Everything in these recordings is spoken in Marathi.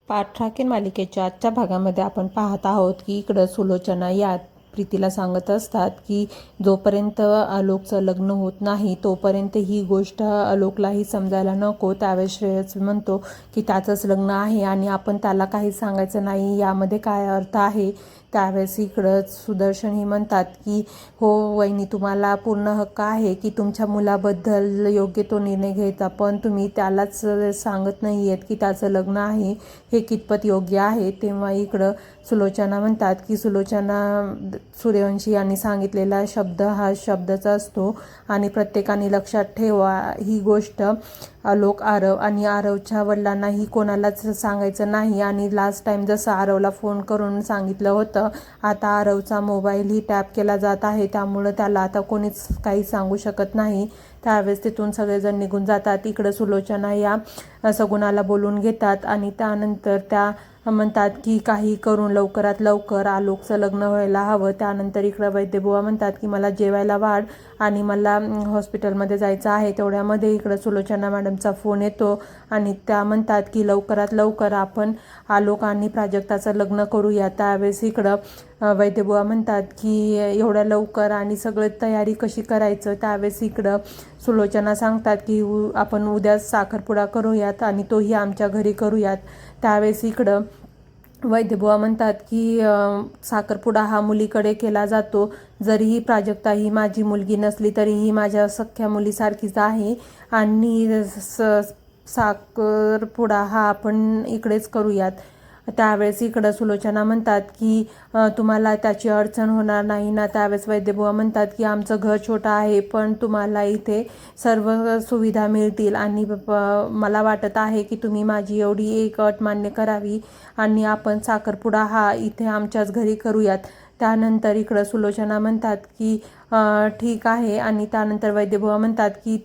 पाठ राखीन मालिकेच्या आजच्या भागामध्ये आपण पाहत आहोत की इकडं सुलोचना या प्रीतीला सांगत असतात की जोपर्यंत आलोकचं लग्न होत नाही तोपर्यंत ही गोष्ट आलोकलाही समजायला नको। त्यावेळेस श्रेयस म्हणतो की त्याचंच लग्न आहे आणि आपण त्याला काही सांगायचं नाही, यामध्ये काय अर्थ आहे। त्यावेळेस इकडं सुदर्शनही म्हणतात की हो वहिनी, तुम्हाला पूर्ण हक्क आहे की तुमच्या मुलाबद्दल योग्य तो निर्णय घ्यायचा, पण तुम्ही त्यालाच सांगत नाही आहेत की त्याचं लग्न आहे, हे कितपत योग्य आहे। तेव्हा इकडं सुलोचना म्हणतात की सुलोचना, सूर्यवंशी यांनी सांगितलेला शब्द हा शब्दच असतो आणि प्रत्येकाने लक्षात ठेवा ही गोष्ट। आलोक, आरव आणि आरवच्या वडिलांनाही कोणालाच सांगायचं नाही आणि लास्ट टाइम जसं आरवला फोन करून सांगितलं होतं, आता आरवचा मोबाईलही टॅप केला जात आहे, त्यामुळं त्याला आता कोणीच काही सांगू शकत नाही। त्यावेळेस तिथून सगळेजण निघून जातात। इकडं सुलोचना या सगुणाला बोलून घेतात आणि त्यानंतर त्या म्हणतात की काही करून लवकरात लवकर आलोकचं लग्न व्हायला हवं। त्यानंतर इकडं वैद्यबुवा म्हणतात की मला जेवायला वाढ आणि मला हॉस्पिटलमध्ये जायचं आहे। तेवढ्यामध्ये इकडं सुलोचना मॅडमचा फोन येतो आणि त्या म्हणतात की लवकरात लवकर आपण आलोक आणि प्राजक्ताचं लग्न करूया। त्यावेळेस इकडं वैद्यबुवा म्हणतात की एवढ्या लवकर आणि सगळं तयारी कशी करायचं। त्यावेळेस इकडं सुलोचना सांगतात की आपण उद्या साखरपुडा करूयात आणि तोही आमच्या घरी करूयात। त्यावेळेस इकडं वैद्यबुवा म्हणतात की साखरपुडा हा मुलीकडे केला जातो, जरीही प्राजक्ता ही माझी मुलगी नसली तरीही माझ्या सख्ख्या मुलीसारखीच आहे आणि साखरपुडा हा आपण इकडेच करूयात। त्यावेळेस इकडं सुलोचना म्हणतात की तुम्हाला त्याची अडचण होणार नाही ना। त्यावेळेस वैद्यबुवा म्हणतात की आमचं घर छोटं आहे पण तुम्हाला इथे सर्व सुविधा मिळतील आणि मला वाटत आहे की तुम्ही माझी एवढी एक अट मान्य करावी आणि आपण साखरपुडा हा इथे आमच्याच घरी करूयात। त्यानंतर इकडं सुलोचना म्हणतात की ठीक आहे आणि त्यानंतर वैद्यबुवा म्हणतात की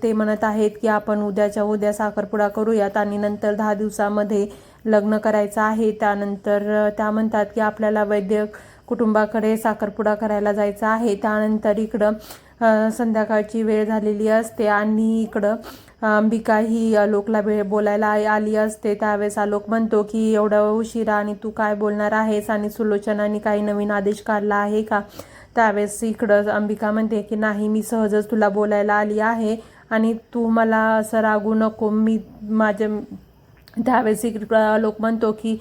ते म्हणत आहेत की आपण उद्याच्या उद्या साखरपुडा करूयात आणि नंतर 10 दिवसामध्ये लग्न करायचं आहे। त्यानंतर त्या म्हणतात की आपल्याला वैद्य कुटुंबाकडे साखरपुडा करायला जायचं आहे। त्यानंतर इकडं संध्याकाळची वेळ झालेली असते आणि इकडं अंबिका ही आलोकला बोलायला आली असते। त्यावेळेस आलोक म्हणतो की एवढा उशिरा आणि तू काय बोलणार आहेस आणि सुलोचनाने काही नवीन आदेश काढला आहे का। त्यावेळेस इकडं अंबिका म्हणते की नाही, मी सहजच तुला बोलायला आली आहे आणि तू मला असं रागू नको, मी माझ्या। त्यावेळेस इकडं लोक म्हणतो की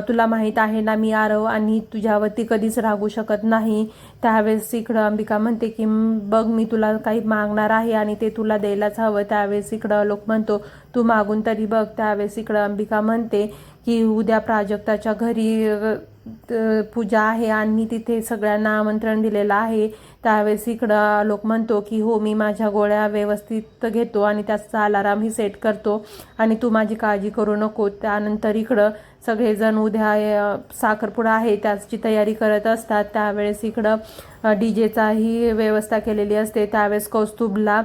तुला माहीत आहे ना, मी आरव आणि तुझ्यावरती कधीच रागू शकत नाही। त्यावेळेस इकडं अंबिका म्हणते की बघ, मी तुला काही मागणार आहे आणि ते तुला द्यायलाच हवं। त्यावेळेस इकडं लोक म्हणतो तू मागून तरी बघ। त्यावेळेस इकडं अंबिका म्हणते की उद्या प्राजक्ताच्या घरी पूजा आहे आणि तिथे सगळ्यांना आमंत्रण दिलेलं आहे। त्यावेळेस इकडं लोक म्हणतो की हो, मी माझ्या गोळ्या व्यवस्थित घेतो आणि त्याचा अलारामही सेट करतो आणि तू माझी काळजी करू नको। त्यानंतर इकडं सगळेजण उद्या साखरपुडा आहे त्याची तयारी करत असतात। त्यावेळेस इकडं डीजेचाही व्यवस्था केलेली असते। त्यावेळेस कौस्तुभला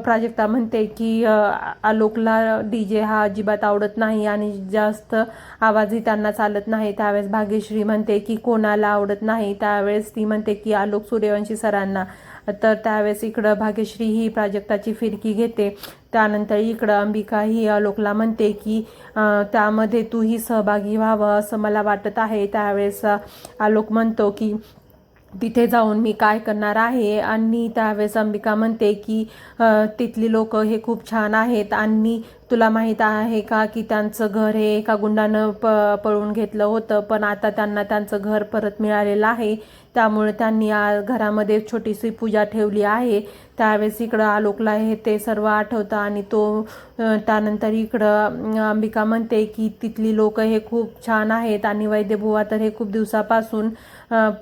प्राजक्ता म्हणते की आलोकला डीजे हा अजिबात आवडत नाही आणि जास्त आवाजही त्यांना चालत नाही। त्यावेळेस भाग्यश्री म्हणते की कोणाला आवडत नाही। त्यावेळेस ती म्हणते की आलोक सूर्यवंशी सरांना। तर त्यावेळेस इकडं भाग्यश्री ही प्राजक्ताची फिरकी घेते। त्यानंतर इकडं अंबिका ही आलोकला म्हणते की त्यामध्ये तूही सहभागी व्हावं असं मला वाटत आहे। त्यावेळेस आलोक म्हणतो की तिथे जाऊन मी काय करणार आहे आणि त्यावेळेस अंबिका म्हणते की तिथली लोक हे खूप छान आहेत आणि तुला माहीत आहे का की त्यांचं घर हे एका गुंडानं पळून घेतलं होतं, पण आता त्यांना त्यांचं घर परत मिळालेलं आहे, त्यामुळे त्यांनी घरामध्ये छोटीशी पूजा ठेवली आहे। त्यावेळेस इकडं आलोकला हे ते सर्व आठवतं आणि त्यानंतर इकडं अंबिका म्हणते की तिथली लोक हे खूप छान आहेत आणि वैद्यबुवा तर हे खूप दिवसापासून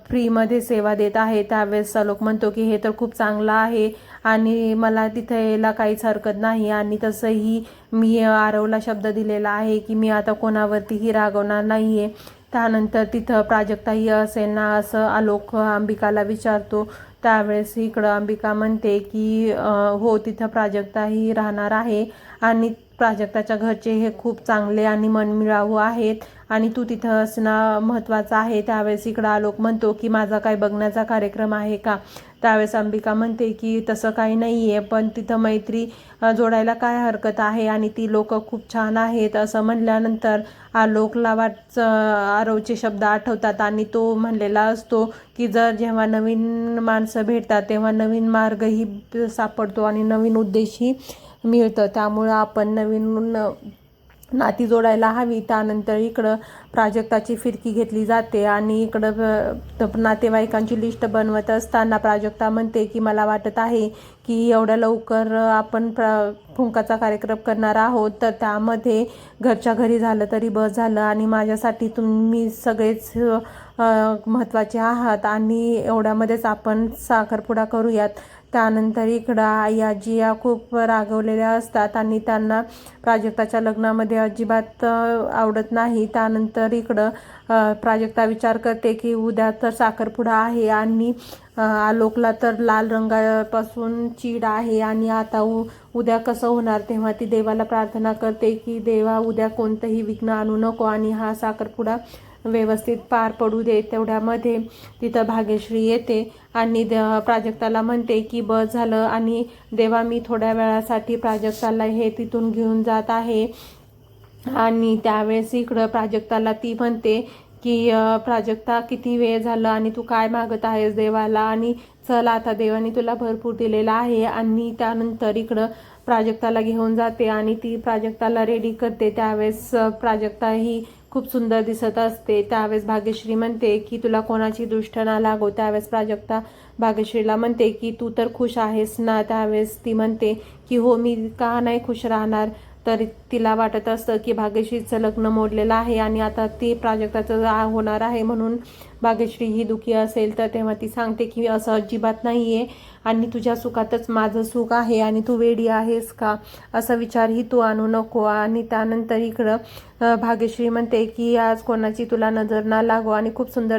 फ्रीमध्ये सेवा देत आहे। त्यावेळेस आलोक म्हणतो की हे तर खूप चांगलं आहे आणि मला तिथे यायला काहीच हरकत नाही आणि तसंही मी आरवला शब्द दिलेला आहे की मी आता कोणावरतीही रागवणार नाही आहे। त्यानंतर तिथं प्राजक्ताही असेल ना असं आलोक अंबिकाला विचारतो। त्यावेळेस इकडं अंबिका म्हणते की हो, तिथं प्राजक्ताही राहणार आहे आणि प्राजक्ताच्या घरचे हे खूप चांगले आणि मनमिळावू आहेत आणि तू तिथं असणं महत्त्वाचं आहे। त्यावेळेस इकडं आलोक म्हणतो की माझा काय बघण्याचा कार्यक्रम आहे का। त्यावेळेस अंबिका म्हणते की तसं काही नाही आहे, पण तिथं मैत्री जोडायला काय हरकत आहे आणि ती लोक खूप छान आहेत असं म्हणल्यानंतर आलोकला आरवचे शब्द आठवतात आणि तो म्हणलेला असतो की जेव्हा नवीन माणसं भेटतात तेव्हा नवीन मार्गही सापडतो आणि नवीन उद्देशही मिळतं, त्यामुळं आपण नवीन नाती जोडायला हवी. त्यानंतर इकडं प्राजक्ताची फिरकी घेतली जाते आणि इकडं नातेवाईकांची लिस्ट बनवत असताना प्राजक्ता म्हणते की मला वाटत आहे की एवढ्या लवकर आपण कुंकाचा कार्यक्रम करणार आहोत, तर त्यामध्ये घरच्या घरी झालं तरी बस झालं आणि माझ्यासाठी तुम्ही सगळेच महत्त्वाचे आहात आणि एवढ्यामध्येच आपण साखरपुडा करूयात. त्यानंतर इकडं आई आजी या खूप रागवलेल्या असतात आणि त्यांना प्राजक्ताच्या लग्नामध्ये अजिबात आवडत नाही. त्यानंतर इकडं प्राजक्ता विचार करते की उद्या तर साखरपुडा आहे आणि आलोकला तर लाल रंगापासून चीड आहे आणि आता उद्या कसं होणार. तेव्हा ती देवाला प्रार्थना करते की देवा उद्या कोणतंही विघ्न आणू नको आणि हा साखरपुडा व्यवस्थित पार पडू दे. तेवढ्यामध्ये तिथं भाग्यश्री येते आणि प्राजक्ताला म्हणते की बस झालं आणि देवा मी थोड्या वेळासाठी प्राजक्ताला हे तिथून घेऊन जात आहे. आणि त्यावेळेस इकडं प्राजक्ताला ती म्हणते की प्राजक्ता किती वेळ झालं आणि तू काय मागत आहेस देवाला आणि चल आता देवाने तुला भरपूर दिलेला आहे. आणि त्यानंतर इकडं प्राजक्ताला घेऊन जाते आणि ती प्राजक्ताला रेडी करते. त्यावेळेस प्राजक्ता ही खूप सुंदर दिसत असते. त्यावेळेस भाग्यश्री म्हणते की तुला कोणाची दृष्ट ना लागो. त्यावेळेस प्राजक्ता भाग्यश्रीला म्हणते की तू तर खुश आहेस ना. त्यावेळेस ती म्हणते की हो मी का नाही खुश राहणार. तर तिला वाटत असतं की भाग्यश्रीचं लग्न मोडलेलं आहे आणि आता ती प्राजक्ताचं होणार आहे म्हणून भाग्यश्री ही दुःखी असेल. तर तेव्हा ती सांगते की असं अजिबात नाही आहे आणि तुझ्या सुखातच माझं सुख आहे आणि तू वेडी आहेस का असा विचारही तू आणू नको. आणि त्यानंतर इकडं भाग्यश्री म्हणते की आज कोणाची तुला नजर ना लागो आणि खूप सुंदर